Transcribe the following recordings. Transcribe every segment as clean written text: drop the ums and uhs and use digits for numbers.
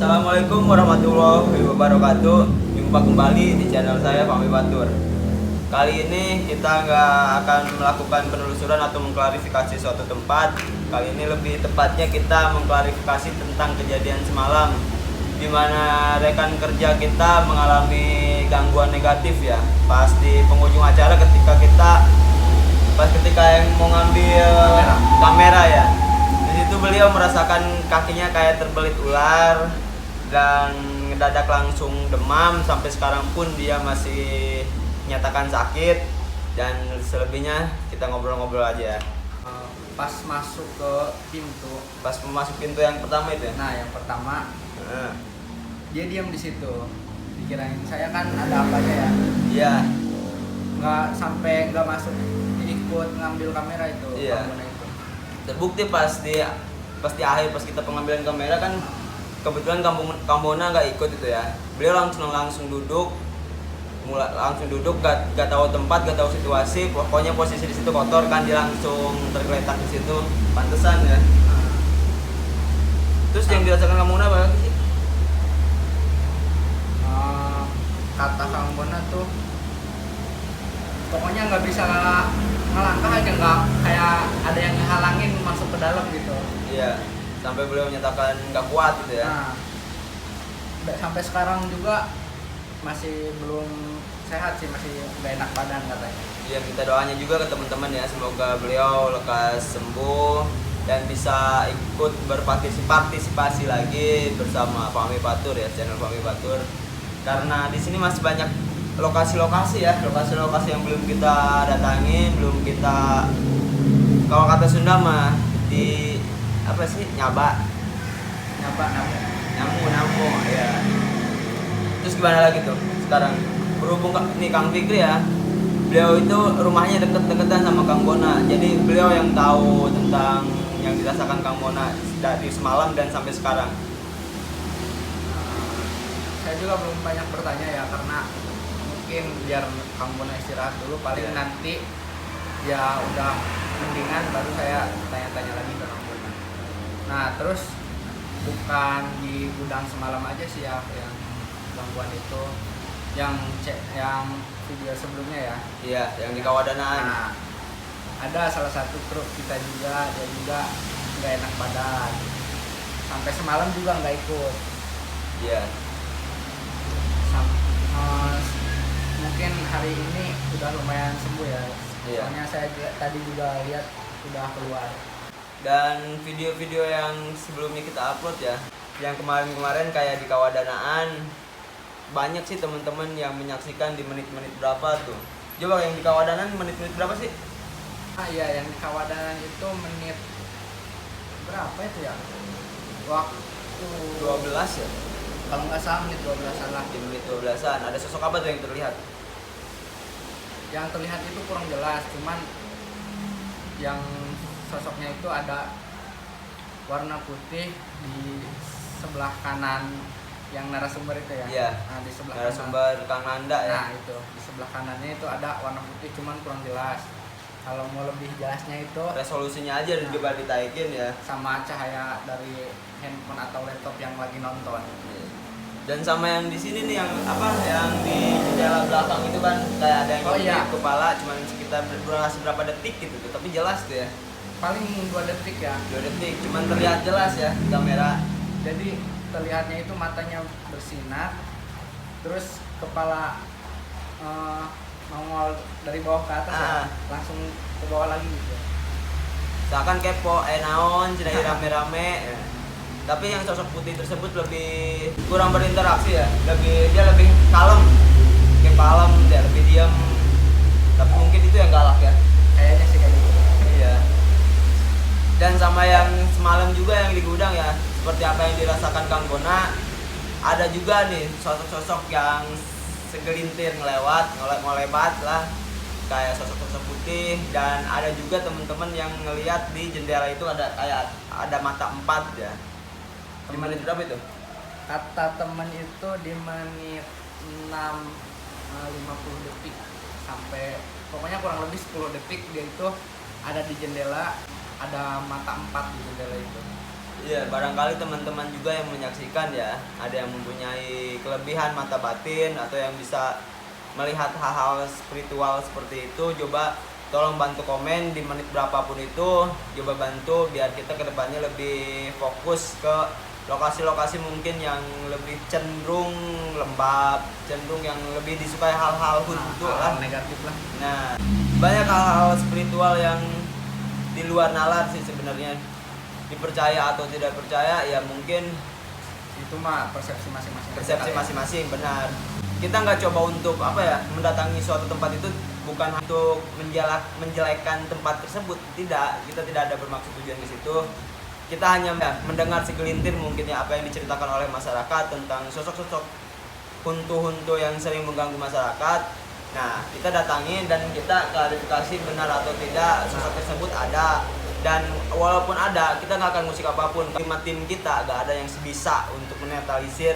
Assalamualaikum warahmatullahi wabarakatuh. Jumpa kembali di channel saya Fahmi Batur. Kali ini kita nggak akan melakukan penelusuran atau mengklarifikasi suatu tempat. Kali ini lebih tepatnya kita mengklarifikasi tentang kejadian semalam, di mana rekan kerja kita mengalami gangguan negatif ya. Pas di penghujung acara ketika yang mau ngambil kamera ya. Di situ beliau merasakan kakinya kayak terbelit ular dan mendadak langsung demam. Sampai sekarang pun dia masih nyatakan sakit, dan selebihnya kita ngobrol-ngobrol aja. Pas masuk ke pintu, Pas masuk pintu yang pertama itu ya. nah yang pertama Nah, dia diam di situ. Dikirain saya kan ada apa aja ya, iya, nggak masuk ikut ngambil kamera itu. Iya. Pengguna itu. terbukti pas di akhir pas kita pengambilan kamera kan kebetulan Kampona nggak ikut itu ya. Beliau langsung duduk, langsung duduk, gak tahu tempat, gak tahu situasi, pokoknya posisi di situ kotor kan, dia langsung tergeletak di situ. Pantesan ya. Terus yang dirasakan Kampona apa lagi sih? Kata Kang Bona tuh pokoknya nggak bisa ngelangkah aja, nggak kayak ada yang ngehalangin masuk ke dalam gitu. Iya, sampai beliau menyatakan nggak kuat gitu ya. Nah, sampai sekarang juga masih belum sehat sih, masih nggak enak badan katanya. Iya, kita doanya juga ke teman-teman ya, semoga beliau lekas sembuh dan bisa ikut berpartisipasi lagi bersama Fahmi Batur ya, channel Fahmi Batur. Karena di sini masih banyak lokasi-lokasi yang belum kita datangi, belum kita, kalau kata Sunda mah di apa sih, nyamu ya. Terus gimana lagi tuh sekarang? Berhubung nih Kang Fikri ya, beliau itu rumahnya deket-deketan sama Kang Bona, jadi beliau yang tahu tentang yang dirasakan Kang Bona dari semalam dan sampai sekarang. Saya juga belum banyak bertanya ya, karena mungkin biar Kang Bona istirahat dulu, paling Iya. nanti ya udah mendingan baru saya tanya-tanya lagi ke Kang Bona. Nah terus bukan di gudang semalam aja sih ya yang gangguan itu, yang video sebelumnya ya. Iya, yang di Kawadanaan. Nah, ada salah satu truk kita juga, dia juga nggak enak badan, sampai semalam juga nggak ikut. Iya. Mungkin hari ini udah lumayan sembuh ya. Iya. Soalnya saya tadi juga lihat udah keluar. Dan video-video yang sebelumnya kita upload ya, yang kemarin-kemarin kayak di Kawadanaan, banyak sih teman-teman yang menyaksikan di menit-menit berapa tuh. Coba yang di Kawadanaan menit-menit berapa sih? Iya, yang di Kawadangan itu menit berapa itu ya? Waktu 12 ya? kalau nggak salah menit 12-an lah. Di menit 12-an. Ada sosok apa tuh yang terlihat? Yang terlihat itu kurang jelas, cuman yang sosoknya itu ada warna putih di sebelah kanan yang narasumber itu ya. Iya. Nah, di sebelah Narasumber Kang Nanda ya. Nah itu di sebelah kanannya itu ada warna putih, cuman kurang jelas. Kalau mau lebih jelasnya itu Resolusinya aja coba ditaikin ya. sama cahaya dari handphone atau laptop yang lagi nonton. Dan sama yang di sini nih, yang apa, yang di jendela belakang itu kan kayak ada yang Iya. di kepala, cuman sekitar durasi berapa detik gitu tuh, tapi jelas tuh ya. Paling 2 detik ya. 2 detik, cuman terlihat jelas ya di kamera. Jadi terlihatnya itu matanya bersinar, terus kepala nongol dari bawah ke atas ya, langsung ke bawah lagi gitu. Seakan kepo, naon, cenah rame-rame. Ya. Tapi yang sosok putih tersebut lebih kurang berinteraksi ya, dia lebih kalem, dia lebih diam. Tapi mungkin itu yang galak ya. Kayaknya sih kayak gitu. Iya. Dan sama yang semalam juga yang di gudang ya, seperti apa yang dirasakan Kang Bona, ada juga nih sosok-sosok yang segelintir ngolebat lah, kayak sosok-sosok putih. Dan ada juga teman-teman yang ngelihat di jendela itu ada mata 4 ya. Di menit berapa itu? Kata temen itu di menit 50 detik sampai pokoknya kurang lebih 10 detik dia itu ada di jendela, ada mata 4 di jendela itu. Iya, barangkali teman-teman juga yang menyaksikan ya, ada yang mempunyai kelebihan mata batin atau yang bisa melihat hal-hal spiritual seperti itu, coba tolong bantu komen di menit berapapun itu, coba bantu biar kita kedepannya lebih fokus ke lokasi-lokasi mungkin yang lebih cenderung lembab, cenderung yang lebih disukai hal-hal huntu hal lah. negatif lah. Nah, banyak hal-hal spiritual yang di luar nalar sih sebenarnya. Dipercaya atau tidak percaya ya mungkin Itu mah persepsi masing-masing. persepsi masing-masing, benar. Kita nggak coba untuk apa ya, mendatangi suatu tempat itu bukan untuk menjelekkan tempat tersebut, tidak, kita tidak ada bermaksud tujuan di situ. Kita hanya ya, mendengar segelintir mungkin ya apa yang diceritakan oleh masyarakat tentang sosok-sosok huntu-huntu yang sering mengganggu masyarakat. Nah, kita datangi dan kita klarifikasi benar atau tidak sosok tersebut ada. Dan walaupun ada, kita nggak akan musik apapun. Tim kita nggak ada yang bisa untuk menetralisir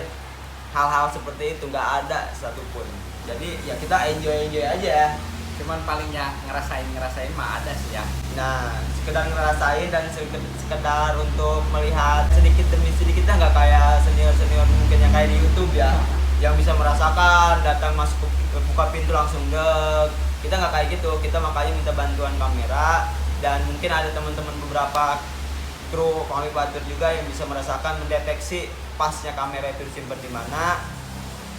hal-hal seperti itu, nggak ada satupun. Jadi ya kita enjoy aja. Cuman paling ya ngerasain mah ada sih ya. Nah, sekedar ngerasain dan sekedar untuk melihat sedikit demi sedikit, nggak kayak senior mungkin yang kayak di YouTube ya, yang bisa merasakan datang masuk buka pintu langsung dek. Kita nggak kayak gitu. Kita makanya minta bantuan kamera. Dan mungkin ada teman-teman beberapa kru Pami Batur juga yang bisa merasakan mendeteksi pasnya kamera itu disimpan di mana.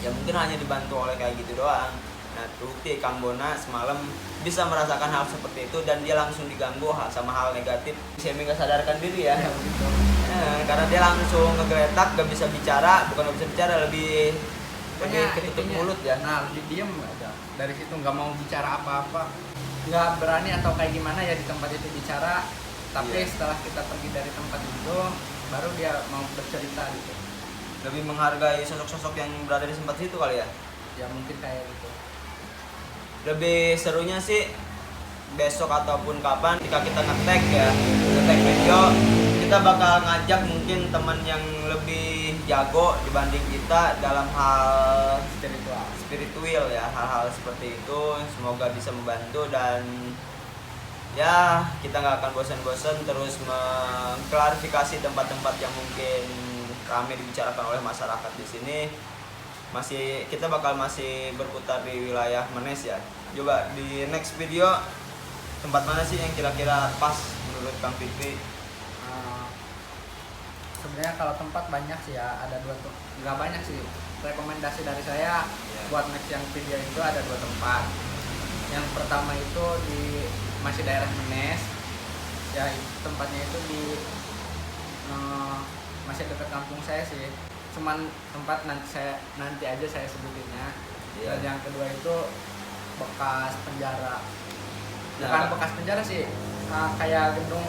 Ya mungkin hanya dibantu oleh kayak gitu doang. Nah, terbukti Kang Bona semalam bisa merasakan hal seperti itu dan dia langsung diganggu sama hal negatif. Semi nggak sadarkan diri ya. Karena dia langsung ngegeletak, gak bisa bicara, bukan gak bisa bicara, lebih ketutup mulut ya. Nah, lebih diem aja. Dari situ nggak mau bicara apa-apa, nggak berani atau kayak gimana ya di tempat itu bicara. Tapi setelah kita pergi dari tempat itu, baru dia mau bercerita gitu. Lebih menghargai sosok-sosok yang berada di tempat situ kali ya. Ya mungkin kayak gitu. Lebih serunya sih besok ataupun kapan ketika kita nge-tag video, kita bakal ngajak mungkin teman yang lebih jago dibanding kita dalam hal spiritual ya, hal-hal seperti itu. Semoga bisa membantu dan ya kita nggak akan bosan-bosan terus mengklarifikasi tempat-tempat yang mungkin ramai dibicarakan oleh masyarakat di sini. Kita bakal masih berputar di wilayah Menes ya. Coba di next video tempat mana sih yang kira-kira pas menurut Kang Fikri? Sebenarnya kalau tempat banyak sih ya, ada dua tuh, nggak banyak sih. Rekomendasi dari saya buat next yang video itu ada dua tempat. Yang pertama itu masih daerah Menes, ya tempatnya itu masih dekat kampung saya sih. Cuman tempat nanti aja saya sebutinnya. Dan yang kedua itu bekas penjara. Bukan bekas penjara sih, kayak gedung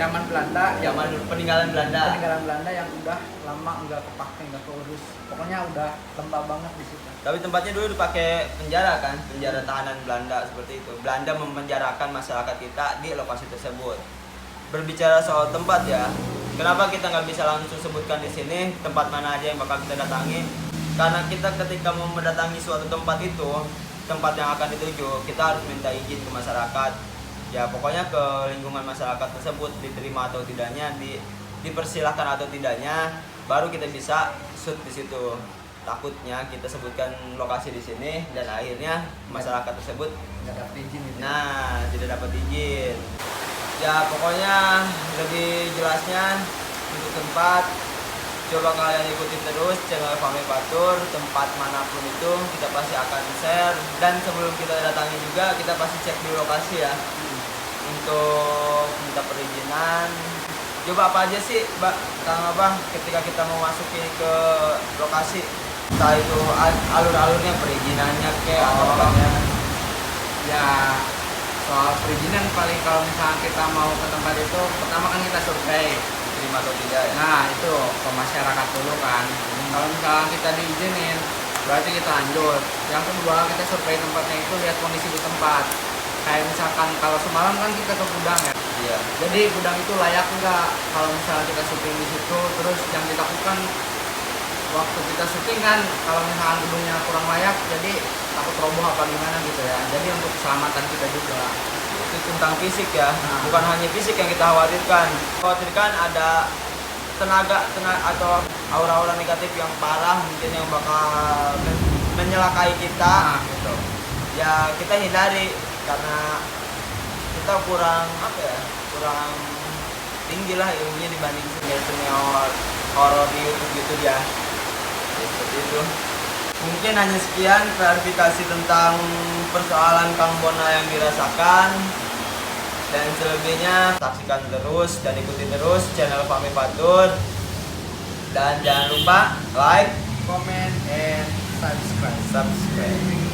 zaman Belanda, zaman peninggalan Belanda yang udah lama nggak kepake, nggak keurus. Pokoknya udah lembab banget di situ. Tapi tempatnya dulu dipakai penjara kan, penjara tahanan Belanda seperti itu. Belanda memenjarakan masyarakat kita di lokasi tersebut. Berbicara soal tempat ya, kenapa kita nggak bisa langsung sebutkan di sini tempat mana aja yang bakal kita datangi? Karena kita ketika mau mendatangi suatu tempat itu, tempat yang akan dituju, kita harus minta izin ke masyarakat. Ya pokoknya ke lingkungan masyarakat tersebut, diterima atau tidaknya, dipersilahkan atau tidaknya, baru kita bisa shoot di situ. Takutnya kita sebutkan lokasi di sini dan akhirnya masyarakat tersebut nggak dapat izin gitu. Nah, tidak dapat izin. Ya pokoknya lebih jelasnya untuk tempat, coba kalian ikuti terus channel Pami Batur. Tempat manapun itu kita pasti akan share, dan sebelum kita datangi juga kita pasti cek di lokasi ya, untuk minta perizinan. Coba apa aja sih Kang Abah ketika kita mau masuki ke lokasi, entah itu alur-alurnya, perizinannya kayak atau apanya. Ya soal perizinan paling kalau misalnya kita mau ke tempat itu, pertama kan kita survei Terima atau tidak ya? Nah itu ke masyarakat dulu kan. Kalau misalnya kita diizinin, berarti kita lanjut. Yang kedua, kita survei tempatnya itu, lihat kondisi di tempat. Kayak misalkan kalau semalam kan kita ke gudang ya. Iya. Jadi gudang itu layak enggak kalau misalnya kita syuting di situ. Terus yang ditakutkan waktu kita syuting kan, kalau misalkan gedungnya kurang layak, jadi takut roboh apa gimana gitu ya. Jadi untuk keselamatan kita juga. Itu tentang fisik ya, bukan hanya fisik yang kita khawatirkan. Khawatirkan ada tenaga atau aura-aura negatif yang parah mungkin yang bakal menyelakai kita, Nah, gitu. ya kita hindari karena kita kurang kurang tinggi lah ilmunya dibanding senior horor di YouTube gitu ya. Ya, seperti itu. Mungkin hanya sekian klarifikasi tentang persoalan Kang Bona yang dirasakan, dan selebihnya saksikan terus dan ikuti terus channel Fahmi Fatur, dan jangan lupa like, Comment and subscribe. subscribe.